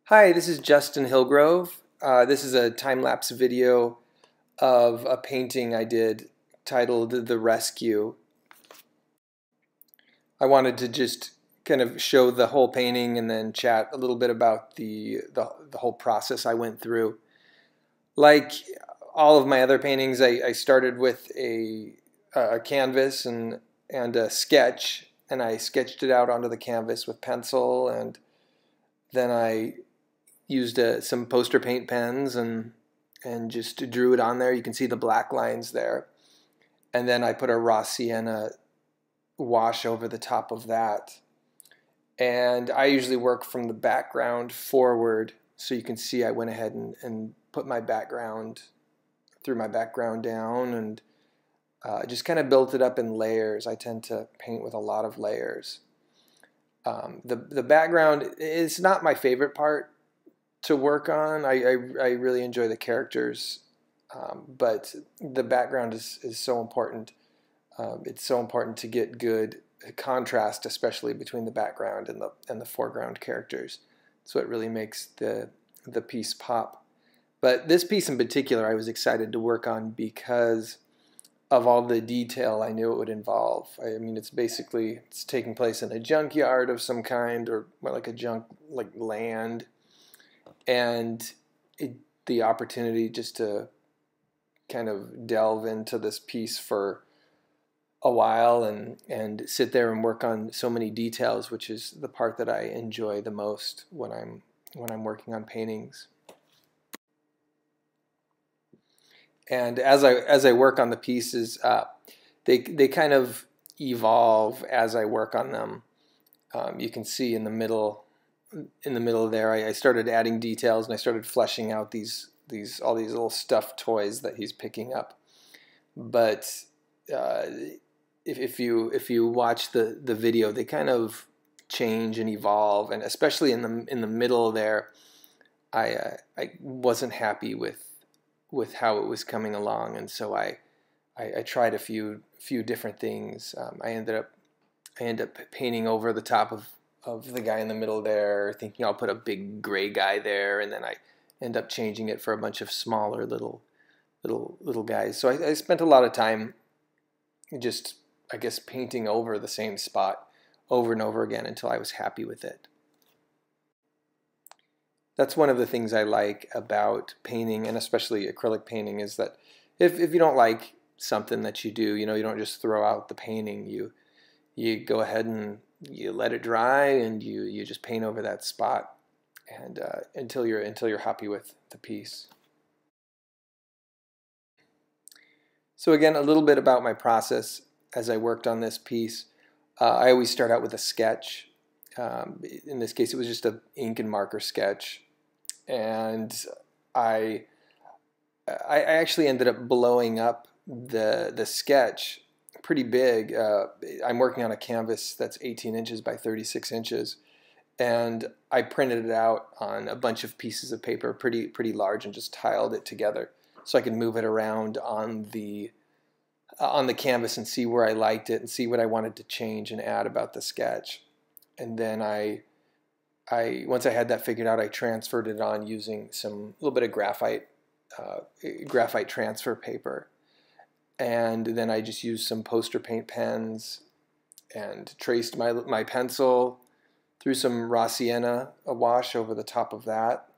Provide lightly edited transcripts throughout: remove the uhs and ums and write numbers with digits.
Hi, this is Justin Hillgrove. This is a time-lapse video of a painting I did titled The Rescue. I wanted to just kind of show the whole painting and then chat a little bit about the whole process I went through. Like all of my other paintings, I started with a canvas and a sketch, and I sketched it out onto the canvas with pencil, and then I used some poster paint pens and just drew it on there. You can see the black lines there. And then I put a raw sienna wash over the top of that. And I usually work from the background forward. So you can see I went ahead and put my background, threw my background down, and just kind of built it up in layers. I tend to paint with a lot of layers. The background is not my favorite part to work on. I really enjoy the characters, but the background is so important. It's so important to get good contrast, especially between the background and the foreground characters. That's what really makes the piece pop. But this piece in particular, I was excited to work on because of all the detail I knew it would involve. I mean, it's taking place in a junkyard of some kind, or more like like land. And the opportunity just to kind of delve into this piece for a while and sit there and work on so many details, which is the part that I enjoy the most when I'm working on paintings. And as I work on the pieces, they kind of evolve as I work on them. You can see in the middle there, I started adding details, and I started fleshing out all these little stuffed toys that he's picking up. But if you watch the video, they kind of change and evolve, and especially in the middle there, I wasn't happy with how it was coming along, and so I tried a few different things. I end up painting over the top of the guy in the middle there, thinking I'll put a big gray guy there, and then I end up changing it for a bunch of smaller little guys. So I spent a lot of time just, I guess, painting over the same spot over and over again until I was happy with it. That's one of the things I like about painting, and especially acrylic painting, is that if you don't like something that you do, you don't just throw out the painting. You go ahead and you let it dry, and you just paint over that spot, and until you're happy with the piece. So again, a little bit about my process as I worked on this piece. I always start out with a sketch. In this case, it was just an ink and marker sketch, and I actually ended up blowing up the sketch pretty big. I'm working on a canvas that's 18 inches by 36 inches, and I printed it out on a bunch of pieces of paper, pretty large, and just tiled it together so I could move it around on the canvas and see where I liked it and see what I wanted to change and add about the sketch. And then once I had that figured out, I transferred it on using a little bit of graphite transfer paper. And then I just used some poster paint pens and traced my pencil, threw some raw sienna, a wash over the top of that,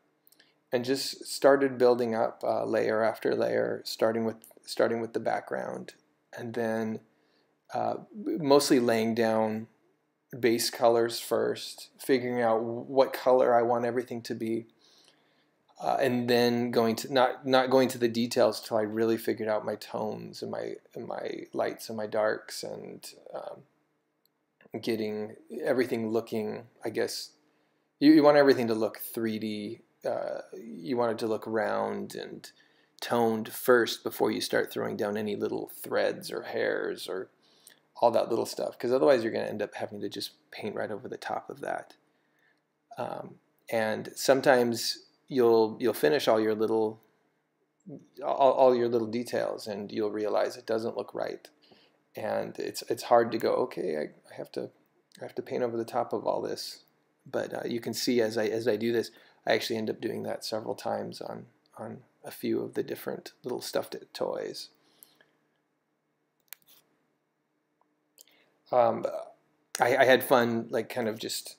and just started building up layer after layer, starting with the background, and then mostly laying down base colors first, figuring out what color I want everything to be, and then not going to the details till I really figured out my tones and my lights and my darks, and getting everything looking, I guess, you want everything to look 3D. You want it to look round and toned first before you start throwing down any little threads or hairs or all that little stuff, because otherwise you're going to end up having to just paint right over the top of that. And sometimes you'll finish all your little details, and you'll realize it doesn't look right, and it's hard to go, okay, I have to paint over the top of all this. But you can see as I do this, I actually end up doing that several times on a few of the different little stuffed toys. I had fun, like, kind of just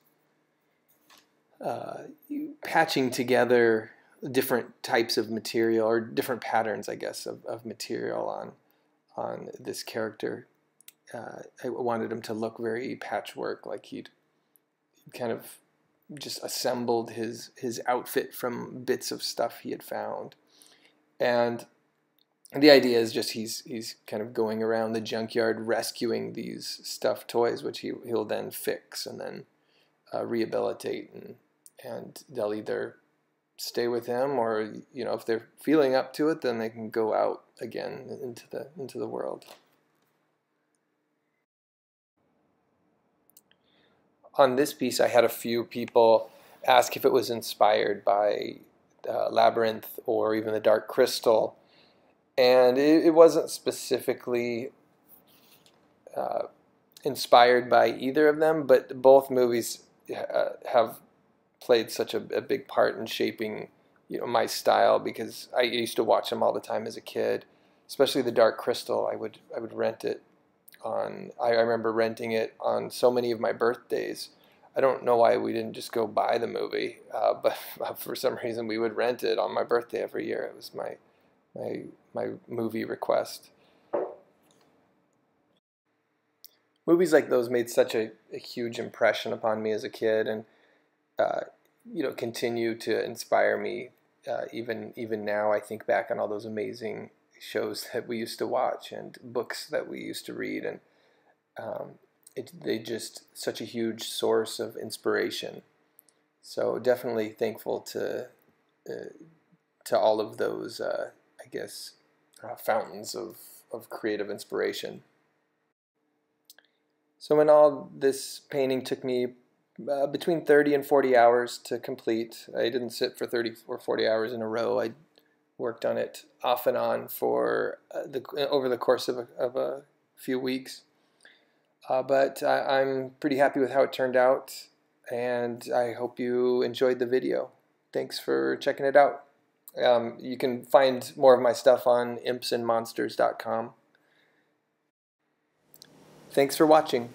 patching together different types of material, or different patterns, I guess, of material on this character. I wanted him to look very patchwork, like he'd kind of just assembled his outfit from bits of stuff he had found. And the idea is just he's kind of going around the junkyard rescuing these stuffed toys, which he'll then fix and then rehabilitate, and they'll either stay with him, or, you know, if they're feeling up to it, then they can go out again into the world. On this piece, I had a few people ask if it was inspired by Labyrinth or even the Dark Crystal, and it wasn't specifically inspired by either of them, but both movies have played such a big part in shaping, you know, my style, because I used to watch them all the time as a kid. Especially the Dark Crystal, I would rent it on. I remember renting it on so many of my birthdays. I don't know why we didn't just go buy the movie, but for some reason we would rent it on my birthday every year. It was my movie request. Movies like those made such a huge impression upon me as a kid, and you know, continue to inspire me even now. I think back on all those amazing shows that we used to watch and books that we used to read, and they just such a huge source of inspiration. So definitely thankful to all of those, I guess, fountains of creative inspiration. So in all, this painting took me between 30 and 40 hours to complete. I didn't sit for 30 or 40 hours in a row. I worked on it off and on for over the course of a few weeks. But I'm pretty happy with how it turned out, and I hope you enjoyed the video. Thanks for checking it out. You can find more of my stuff on impsandmonsters.com. Thanks for watching.